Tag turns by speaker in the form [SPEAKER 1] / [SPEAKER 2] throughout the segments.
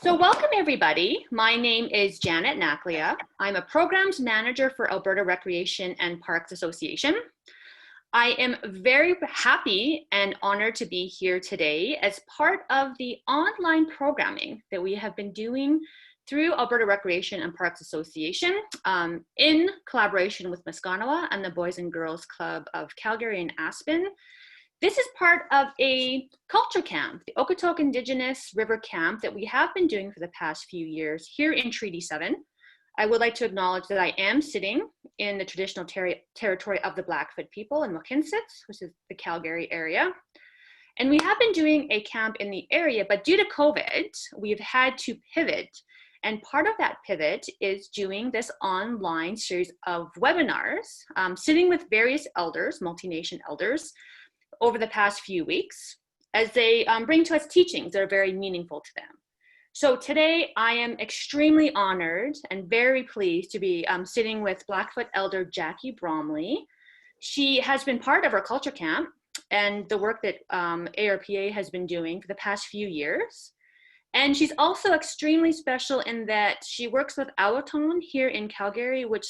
[SPEAKER 1] So welcome everybody. My name is Janet Naklia. I'm a programs manager for Alberta Recreation and Parks Association. I am very happy and honored to be here today as part of the online programming that we have been doing through Alberta Recreation and Parks Association in collaboration with Muskanawa and the Boys and Girls Club of Calgary and Aspen. This is part of a culture camp, the Okotoks Indigenous River Camp that we have been doing for the past few years here in Treaty 7. I would like to acknowledge that I am sitting in the traditional territory of the Blackfoot people in Mohkinstsis, which is the Calgary area. And we have been doing a camp in the area, but due to COVID, we've had to pivot. And part of that pivot is doing this online series of webinars, sitting with various elders, multi-nation elders, over the past few weeks, as they bring to us teachings that are very meaningful to them. So today I am extremely honored and very pleased to be sitting with Blackfoot Elder Jackie Bromley. She has been part of our culture camp and the work that ARPA has been doing for the past few years. And she's also extremely special in that she works with Awaton here in Calgary, which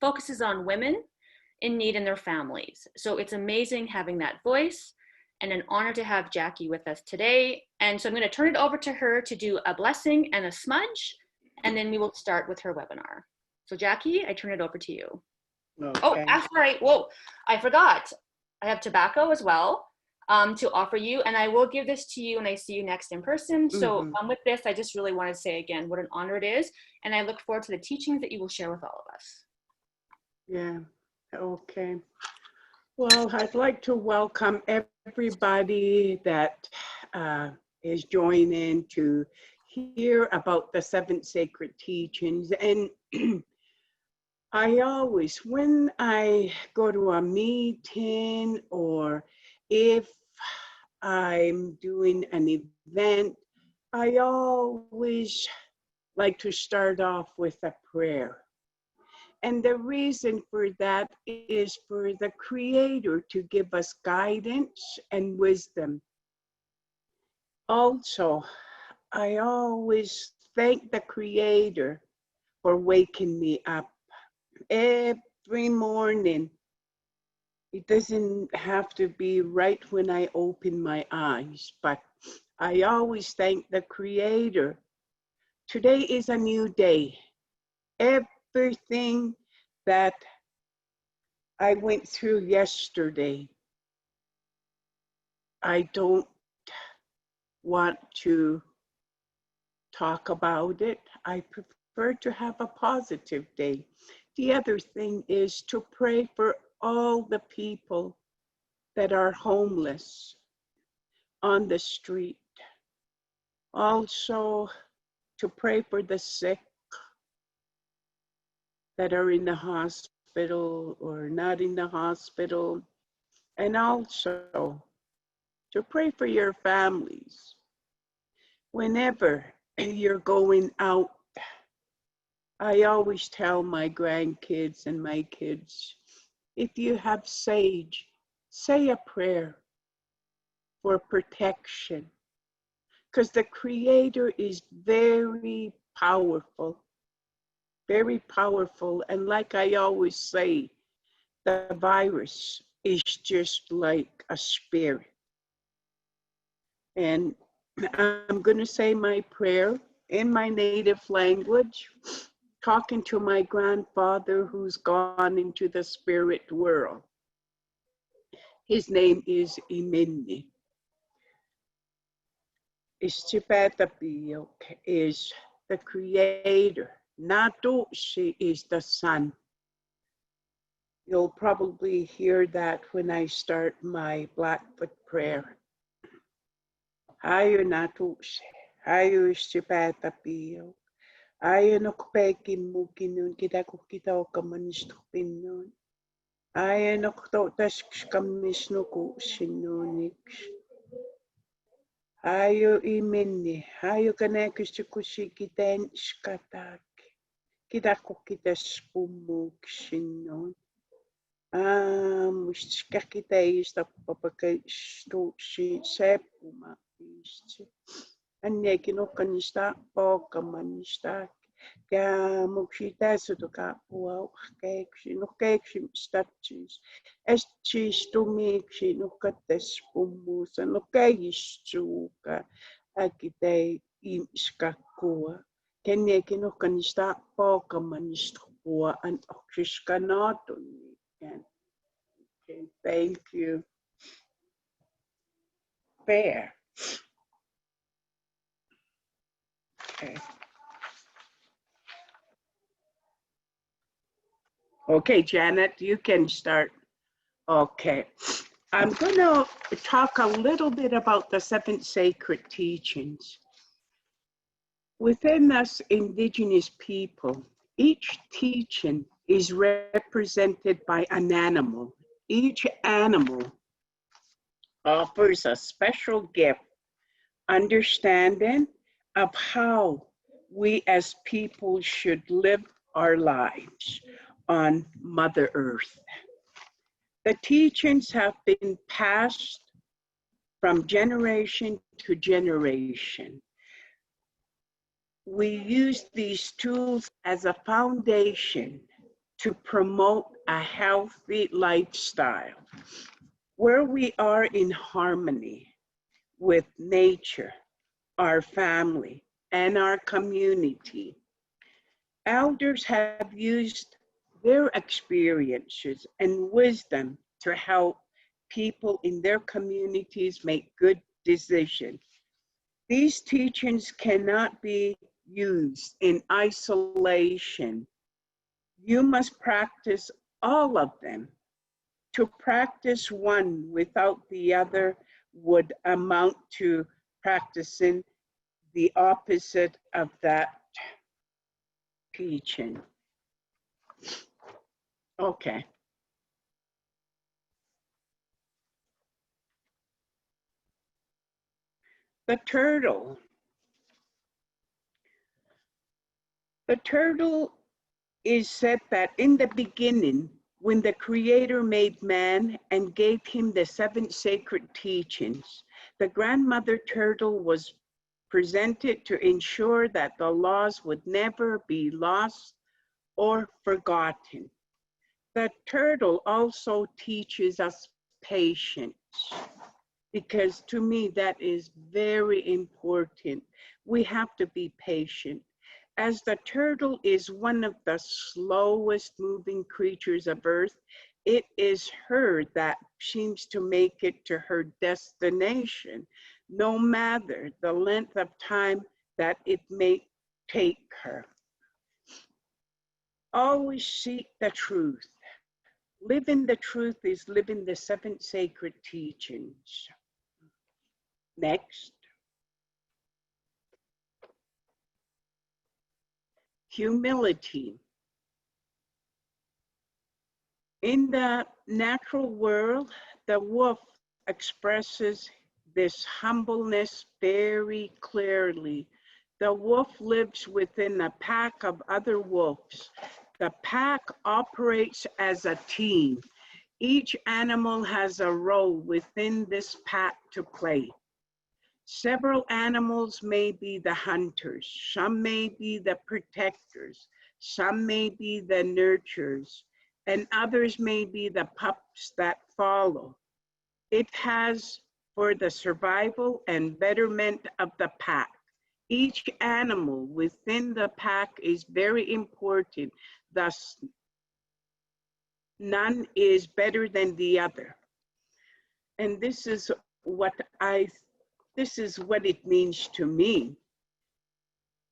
[SPEAKER 1] focuses on women in need and their families. So it's amazing having that voice, and an honor to have Jackie with us today. And so I'm going to turn it over to her to do a blessing and a smudge, and then we will start with her webinar. So Jackie, I turn it over to you.
[SPEAKER 2] Okay.
[SPEAKER 1] Oh, after I forgot. I have tobacco as well to offer you, and I will give this to you when I see you next in person. So with this, I just really want to say again what an honor it is, and I look forward to the teachings that you will share with all of us.
[SPEAKER 2] Yeah. Okay. Well, I'd like to welcome everybody that is joining to hear about the 7 sacred teachings. And I always, when I go to a meeting or if I'm doing an event, I always like to start off with a prayer. And the reason for that is for the Creator to give us guidance and wisdom. Also, I always thank the Creator for waking me up every morning. It doesn't have to be right when I open my eyes, but I always thank the Creator. Today is a new day. Everything that I went through yesterday, I don't want to talk about it. I prefer to have a positive day. The other thing is to pray for all the people that are homeless on the street. Also, to pray for the sick that are in the hospital or not in the hospital, and also to pray for your families. Whenever you're going out, I always tell my grandkids and my kids, if you have sage, say a prayer for protection, because the Creator is very powerful. Very powerful. And like I always say, the virus is just like a spirit. And I'm going to say my prayer in my native language, talking to my grandfather who's gone into the spirit world. His name is Imini. Ishchipatapiyok is the Creator. Natushi is the sun. You'll probably hear that when I start my Blackfoot prayer. Hayo natushi, hayo ishchipatapiyok, hayo nokpekin mukinun kita okamanistopinun, hayo noktotashkamishnuku shinunix. Hayo imeni, hayo kanekushikushikiten shkatak. Kita spumuk shinon. Mushkakita is the papaka sto she sepuma. Anye kinokanista poka manista. Ja mukshita sutuka wow kekshi no kekshi statues. Eschi stumikshi no kates pumbusa no kegistuka. Akite imskakua. Kenya kinokanista poka manistua and okrishkanatuni. Okay, thank you. Fair. Okay. Okay, Janet, you can start. Okay. I'm going to talk a little bit about the 7 sacred teachings. Within us indigenous people, each teaching is represented by an animal. Each animal offers a special gift, understanding of how we as people should live our lives on Mother Earth. The teachings have been passed from generation to generation. We use these tools as a foundation to promote a healthy lifestyle where we are in harmony with nature, our family, and our community. Elders have used their experiences and wisdom to help people in their communities make good decisions. These teachings cannot be used in isolation. You must practice all of them. To practice one without the other would amount to practicing the opposite of that teaching. Okay. The turtle. The turtle is said that in the beginning, when the Creator made man and gave him the 7 sacred teachings, the grandmother turtle was presented to ensure that the laws would never be lost or forgotten. The turtle also teaches us patience, because to me that is very important. We have to be patient. As the turtle is one of the slowest moving creatures of Earth, it is her that seems to make it to her destination, no matter the length of time that it may take her. Always seek the truth. Living the truth is living the 7 sacred teachings. Next. Humility. In the natural world, the wolf expresses this humbleness very clearly. The wolf lives within a pack of other wolves. The pack operates as a team. Each animal has a role within this pack to play. Several animals may be the hunters, some may be the protectors, some may be the nurturers, and others may be the pups that follow. It has for the survival and betterment of the pack. Each animal within the pack is very important, thus none is better than the other. And this is what it means to me.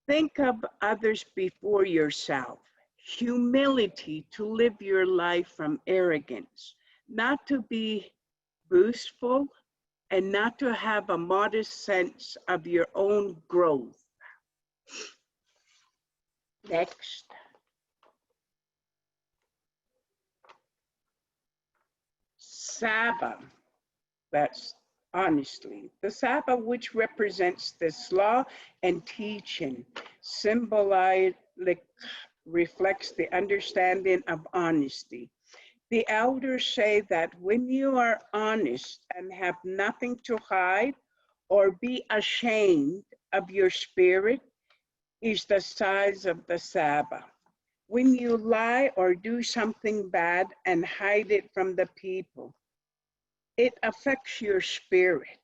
[SPEAKER 2] Think of others before yourself. Humility to live your life from arrogance, not to be boastful, and not to have a modest sense of your own growth. Next. Sabé, that's honestly. The Sabé, which represents this law and teaching, reflects the understanding of honesty. The elders say that when you are honest and have nothing to hide or be ashamed of your spirit is the size of the Sabé. When you lie or do something bad and hide it from the people, it affects your spirit,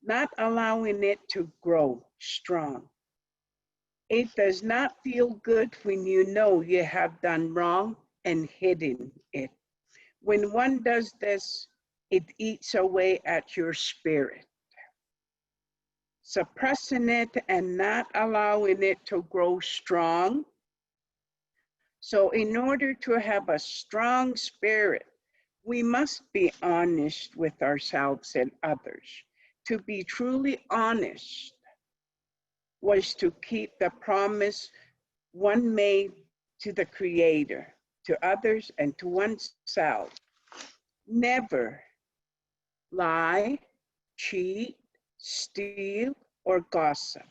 [SPEAKER 2] not allowing it to grow strong. It does not feel good when you know you have done wrong and hidden it. When one does this, it eats away at your spirit, suppressing it and not allowing it to grow strong. So in order to have a strong spirit, we must be honest with ourselves and others. To be truly honest was to keep the promise one made to the Creator, to others, and to oneself. Never lie, cheat, steal, or gossip.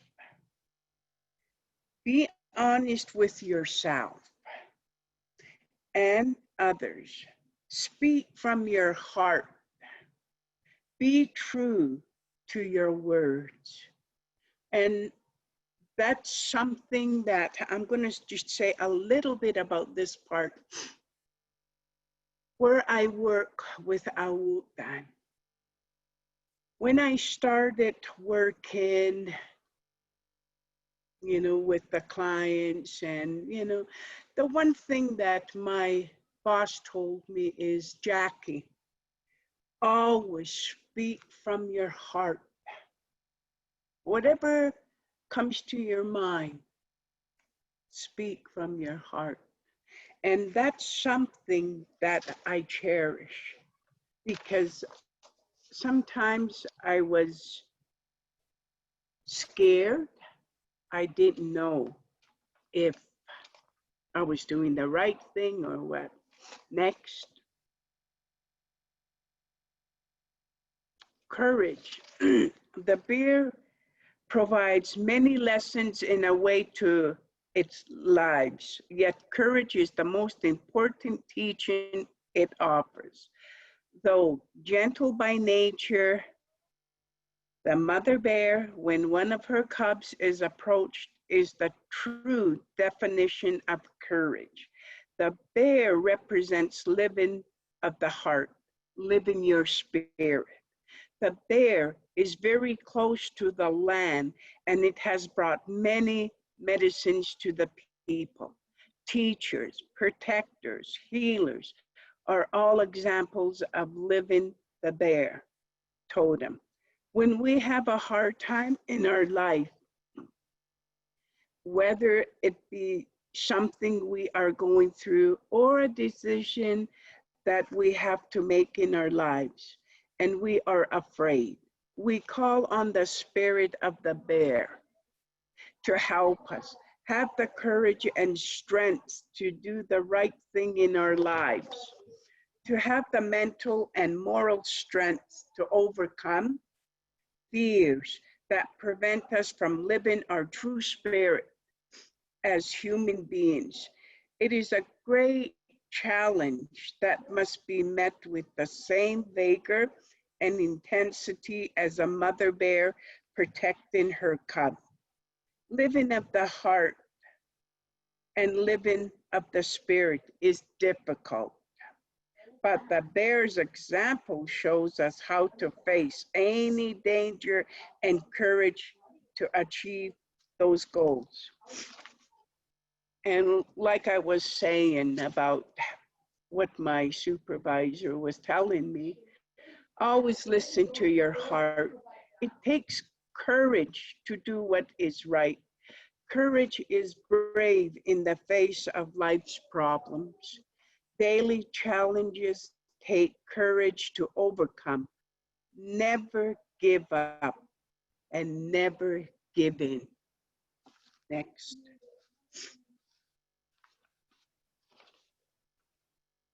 [SPEAKER 2] Be honest with yourself and others. Speak from your heart. Be true to your words. And that's something that I'm going to just say a little bit about this part. Where I work with Awutan. When I started working, with the clients and, the one thing that my boss told me is, Jackie, always speak from your heart. Whatever comes to your mind, speak from your heart. And that's something that I cherish, because sometimes I was scared. I didn't know if I was doing the right thing or what. Next. Courage. The bear provides many lessons in a way to its lives, yet courage is the most important teaching it offers. Though gentle by nature, the mother bear, when one of her cubs is approached, is the true definition of courage. The bear represents living of the heart, living your spirit. The bear is very close to the land, and it has brought many medicines to the people. Teachers, protectors, healers are all examples of living the bear totem. When we have a hard time in our life, whether it be something we are going through or a decision that we have to make in our lives, and we are afraid, we call on the spirit of the bear to help us have the courage and strength to do the right thing in our lives, to have the mental and moral strength to overcome fears that prevent us from living our true spirit as human beings. It is a great challenge that must be met with the same vigor and intensity as a mother bear protecting her cub. Living of the heart and living of the spirit is difficult, but the bear's example shows us how to face any danger and courage to achieve those goals. And like I was saying about what my supervisor was telling me, always listen to your heart. It takes courage to do what is right. Courage is brave in the face of life's problems. Daily challenges take courage to overcome. Never give up and never give in. Next.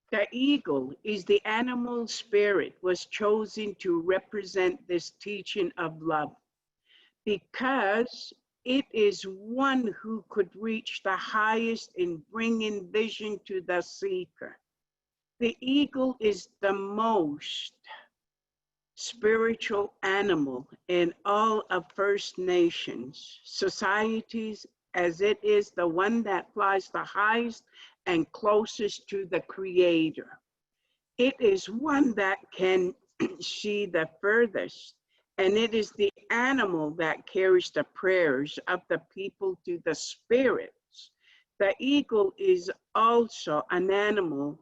[SPEAKER 2] The eagle is the animal spirit was chosen to represent this teaching of love because it is one who could reach the highest in bringing vision to the seeker. The eagle is the most spiritual animal in all of First Nations societies, as it is the one that flies the highest and closest to the Creator. It is one that can see the furthest, and it is the animal that carries the prayers of the people to the spirits. The eagle is also an animal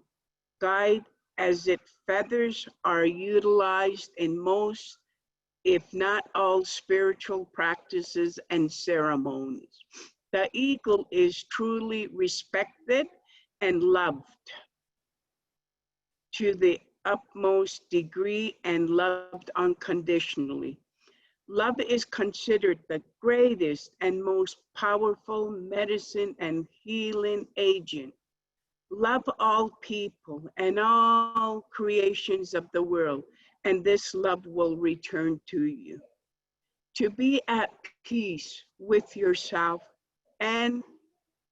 [SPEAKER 2] guide, as its feathers are utilized in most, if not all, spiritual practices and ceremonies. The eagle is truly respected and loved to the utmost degree and loved unconditionally. Love is considered the greatest and most powerful medicine and healing agent. Love all people and all creations of the world, and this love will return to you. To be at peace with yourself and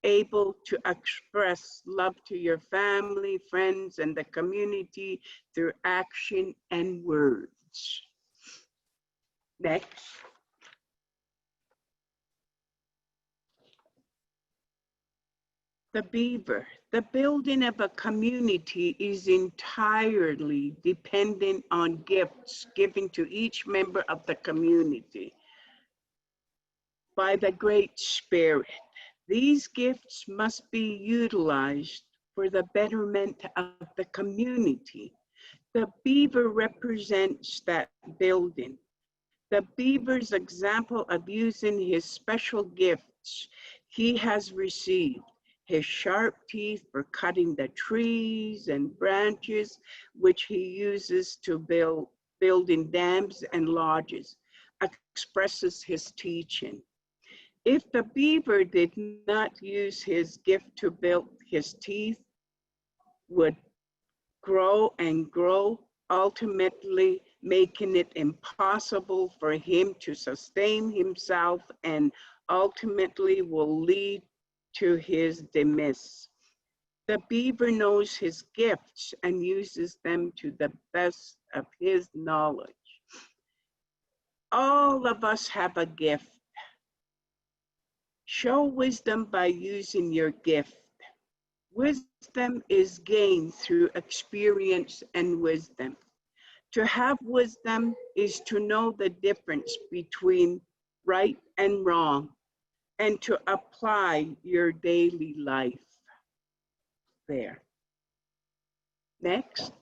[SPEAKER 2] able to express love to your family, friends, and the community through action and words. Next. The beaver. The building of a community is entirely dependent on gifts given to each member of the community by the Great Spirit. These gifts must be utilized for the betterment of the community. The beaver represents that building. The beaver's example of using his special gifts he has received, his sharp teeth for cutting the trees and branches, which he uses to building dams and lodges, expresses his teaching. If the beaver did not use his gift to build, his teeth would grow and grow, ultimately making it impossible for him to sustain himself and ultimately will lead to his demise. The beaver knows his gifts and uses them to the best of his knowledge. All of us have a gift. Show wisdom by using your gift. Wisdom is gained through experience and wisdom. To have wisdom is to know the difference between right and wrong and to apply your daily life. There. Next.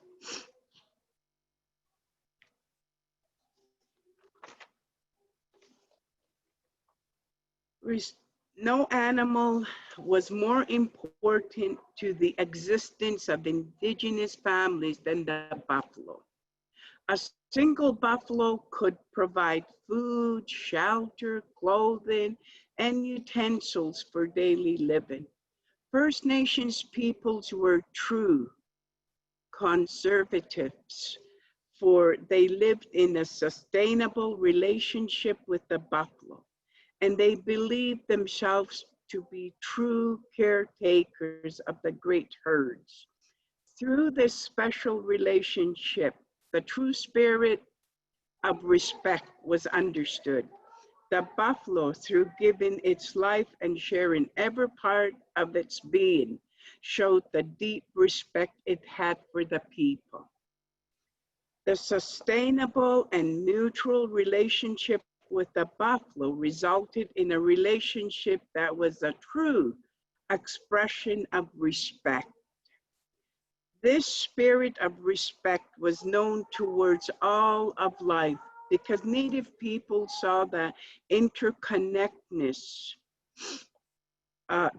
[SPEAKER 2] No animal was more important to the existence of indigenous families than the buffalo. A single buffalo could provide food, shelter, clothing, and utensils for daily living. First Nations peoples were true conservatives, for they lived in a sustainable relationship with the buffalo, and they believed themselves to be true caretakers of the great herds. Through this special relationship, the true spirit of respect was understood. The buffalo, through giving its life and sharing every part of its being, showed the deep respect it had for the people. The sustainable and neutral relationship with the buffalo resulted in a relationship that was a true expression of respect. This spirit of respect was known towards all of life because Native people saw the interconnectedness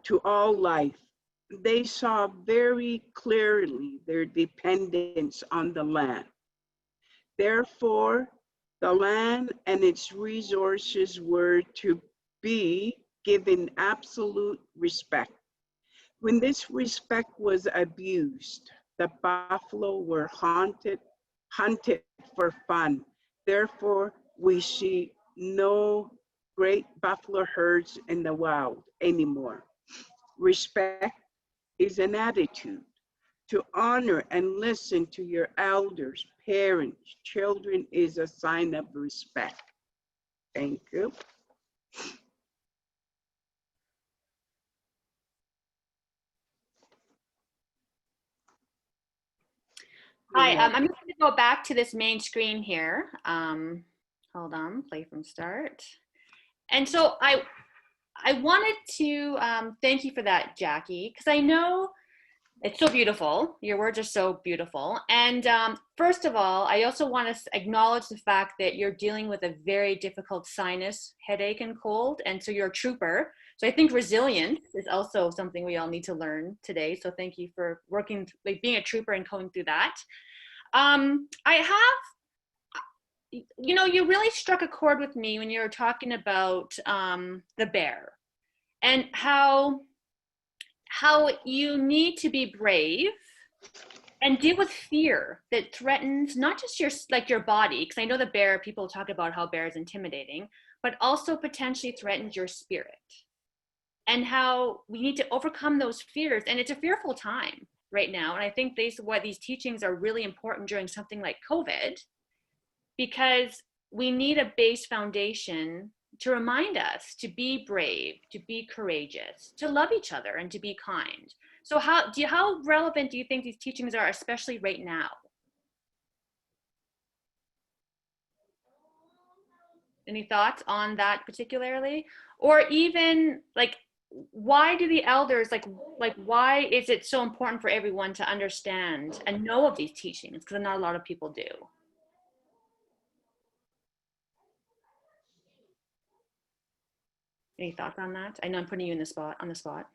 [SPEAKER 2] to all life. They saw very clearly their dependence on the land. Therefore, the land and its resources were to be given absolute respect. When this respect was abused, the buffalo were hunted for fun. Therefore, we see no great buffalo herds in the wild anymore. Respect is an attitude. To honor and listen to your elders, parents, children is a sign of respect. Thank you.
[SPEAKER 1] Hi, I'm going to go back to this main screen here. Hold on, play from start. And so I wanted to thank you for that, Jackie, because I know it's so beautiful. Your words are so beautiful. And first of all, I also want to acknowledge the fact that you're dealing with a very difficult sinus headache and cold. And so you're a trooper. So I think resilience is also something we all need to learn today. So thank you for working, like being a trooper and going through that. I have, you know, you really struck a chord with me when you were talking about the bear and how you need to be brave and deal with fear that threatens not just your body, because I know the bear, people talk about how bear is intimidating, but also potentially threatens your spirit, and how we need to overcome those fears. And it's a fearful time right now, and I think these teachings are really important during something like COVID, because we need a base foundation to remind us to be brave, to be courageous, to love each other, and to be kind. So how relevant do you think these teachings are, especially right now? Any thoughts on that particularly? Or even like, why do the elders, like why is it so important for everyone to understand and know of these teachings? Because not a lot of people do. Any thoughts on that? I know I'm putting you on the spot.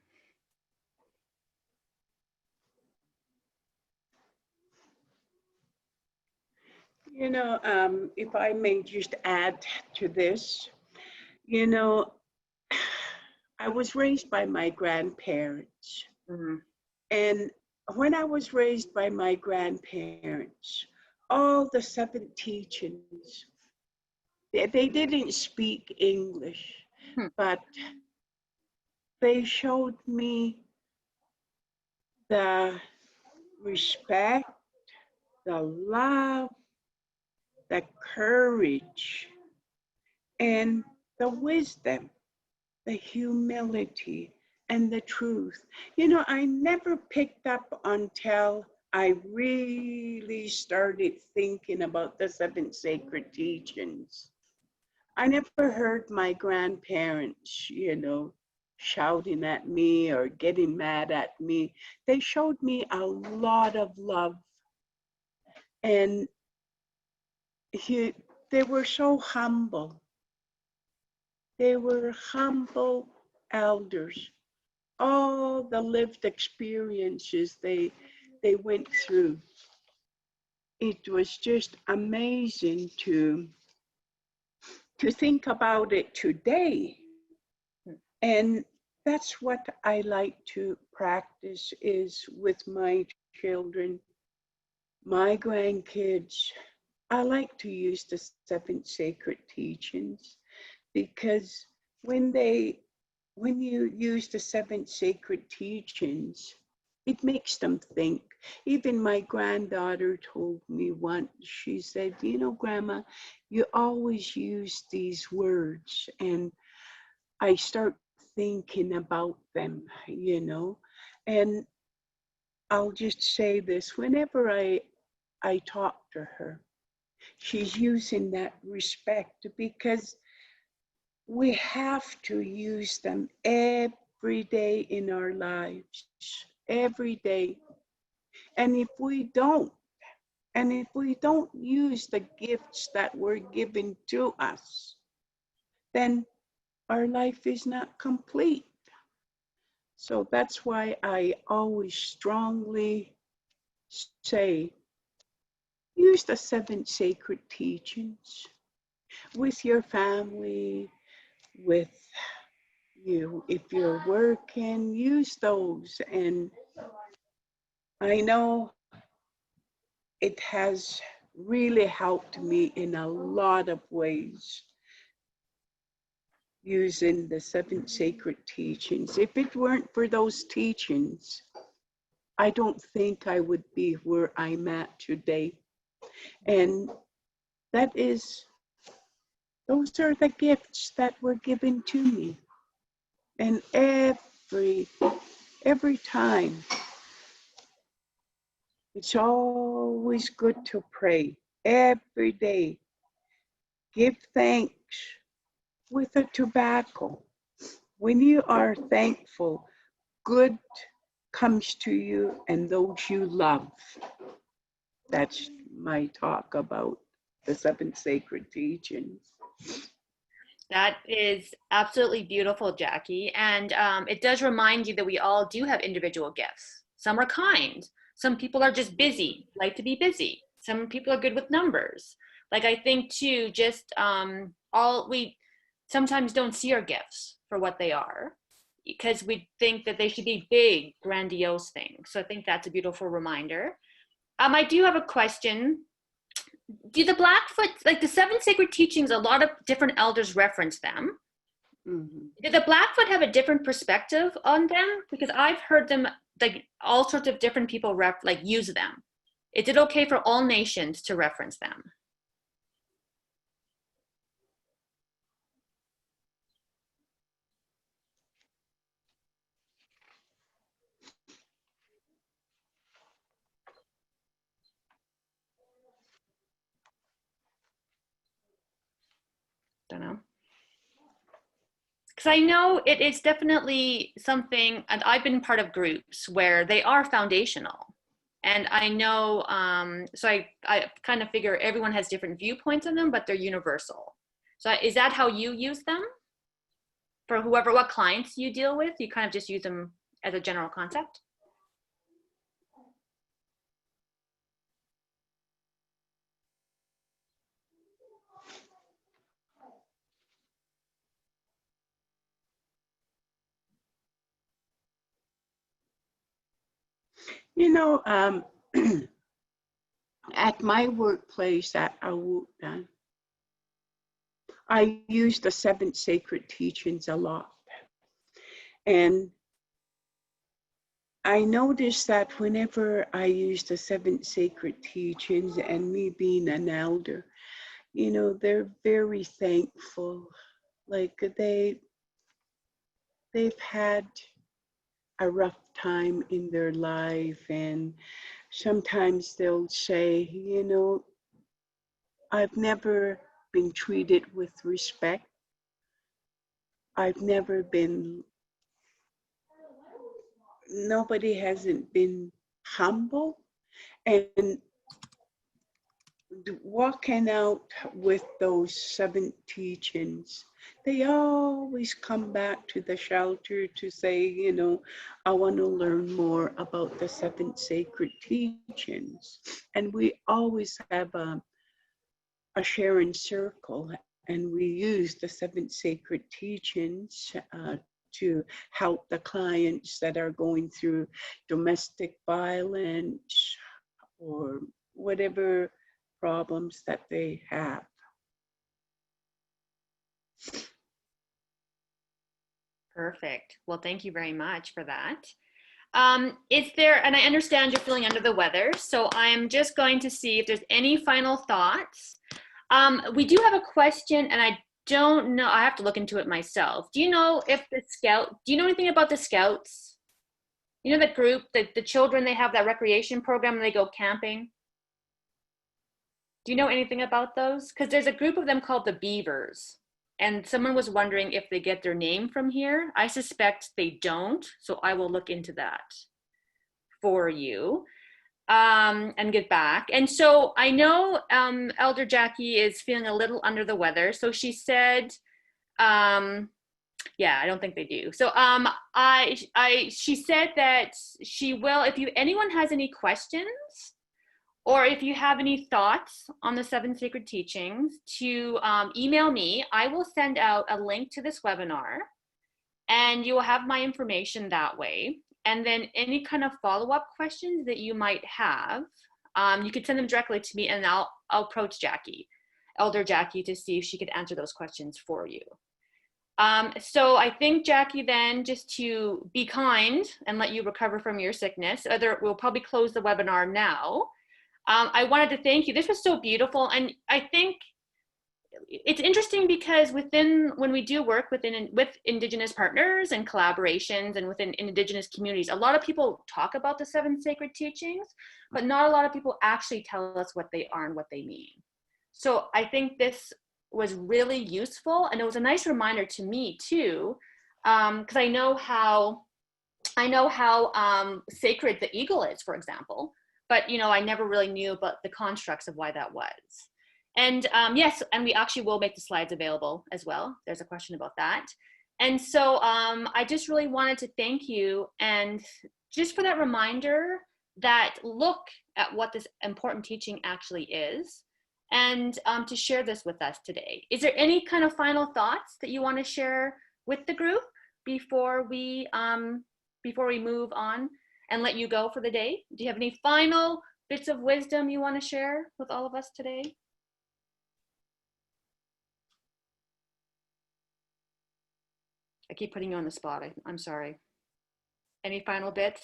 [SPEAKER 2] You know, if I may just add to this, you know, I was raised by my grandparents.
[SPEAKER 1] Mm-hmm.
[SPEAKER 2] And when I was raised by my grandparents, all the 7 teachings, they didn't speak English, but they showed me the respect, the love, the courage, and the wisdom, the humility, and the truth. You know, I never picked up until I really started thinking about the 7 sacred teachings. I never heard my grandparents, you know, shouting at me or getting mad at me. They showed me a lot of love, and they were so humble. They were humble elders. All the lived experiences they went through. It was just amazing to think about it today. And that's what I like to practice is with my children, my grandkids. I like to use the 7 sacred teachings because when you use the 7 sacred teachings, it makes them think. Even my granddaughter told me once, she said, you know, Grandma, you always use these words. And I start thinking about them, you know. And I'll just say this, whenever I talk to her, she's using that respect because we have to use them every day in our lives, every day. And if we don't use the gifts that were given to us, then our life is not complete. So that's why I always strongly say, use the 7 sacred teachings with your family, with you. If you're working, use those. And I know it has really helped me in a lot of ways using the 7 sacred teachings. If it weren't for those teachings, I don't think I would be where I'm at today. And those are the gifts that were given to me. And every time, it's always good to pray every day. Give thanks with a tobacco. When you are thankful, good comes to you and those you love. That's my talk about the seven sacred teachings.
[SPEAKER 1] That is absolutely beautiful, Jackie. And it does remind you that we all do have individual gifts. Some are kind. Some people are just busy, like to be busy. Some people are good with numbers. Like I think too, just we sometimes don't see our gifts for what they are because we think that they should be big, grandiose things. So I think that's a beautiful reminder. I do have a question. Do the Blackfoot, like the seven sacred teachings, a lot of different elders reference them.
[SPEAKER 2] Mm-hmm.
[SPEAKER 1] Did the Blackfoot have a different perspective on them? Because I've heard them, like all sorts of different people use them. Is it okay for all nations to reference them? Don't know. Because I know it is definitely something, and I've been part of groups where they are foundational. And I know, so I kind of figure everyone has different viewpoints on them, but they're universal. So is that how you use them? For what clients you deal with, you kind of just use them as a general concept?
[SPEAKER 2] You know, at my workplace at Awutan, I use the seven sacred teachings a lot. And I noticed that whenever I use the seven sacred teachings, and me being an elder, you know, they're very thankful. Like they've had a rough time in their life, and sometimes they'll say, you know, I've never been treated with respect. I've never been, nobody hasn't been humble. And walking out with those seven teachings, they always come back to the shelter to say, you know, I want to learn more about the seven sacred teachings. And we always have a sharing circle, and we use the seven sacred teachings to help the clients that are going through domestic violence or whatever problems that they have.
[SPEAKER 1] Perfect. Well, thank you very much for that. Is there, and I understand you're feeling under the weather, so I'm just going to see if there's any final thoughts. We do have a question, and I don't know, I have to look into it myself. Do you know if do you know anything about the Scouts? You know, the group, the children, they have that recreation program and they go camping. Do you know anything about those? Because there's a group of them called the Beavers. And someone was wondering if they get their name from here. I suspect they don't, so I will look into that for you and get back. And so I know Elder Jackie is feeling a little under the weather. So she said, yeah, I don't think they do. So she said that she will, if anyone has any questions, or if you have any thoughts on the seven sacred teachings, to email me. I will send out a link to this webinar, and you will have my information that way. And then any kind of follow-up questions that you might have, you could send them directly to me, and I'll approach Jackie, Elder Jackie, to see if she could answer those questions for you. So I think, Jackie, then just to be kind and let you recover from your sickness, we'll probably close the webinar now. I wanted to thank you. This was so beautiful. And I think it's interesting because when we do work with Indigenous partners and collaborations and within Indigenous communities, a lot of people talk about the 7 sacred teachings, but not a lot of people actually tell us what they are and what they mean. So I think this was really useful, and it was a nice reminder to me too, because I know how sacred the eagle is, for example, but I never really knew about the constructs of why that was. And yes, and we actually will make the slides available as well. There's a question about that. And so I just really wanted to thank you, and just for that reminder that look at what this important teaching actually is, and to share this with us today. Is there any kind of final thoughts that you want to share with the group before we move on and let you go for the day? Do you have any final bits of wisdom you want to share with all of us today? I keep putting you on the spot. I'm sorry. Any final bits?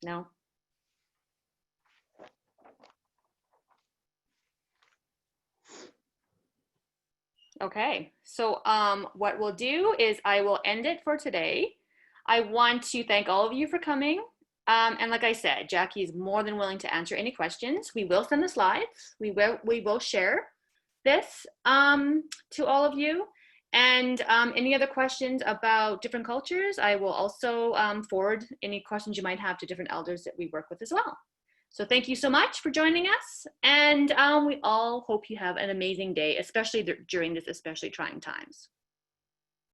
[SPEAKER 1] No? Okay, so what we'll do is I will end it for today. I want to thank all of you for coming. And like I said, Jackie is more than willing to answer any questions. We will send the slides. We will share this to all of you. And any other questions about different cultures, I will also forward any questions you might have to different elders that we work with as well. So thank you so much for joining us. And we all hope you have an amazing day, especially during this especially trying times.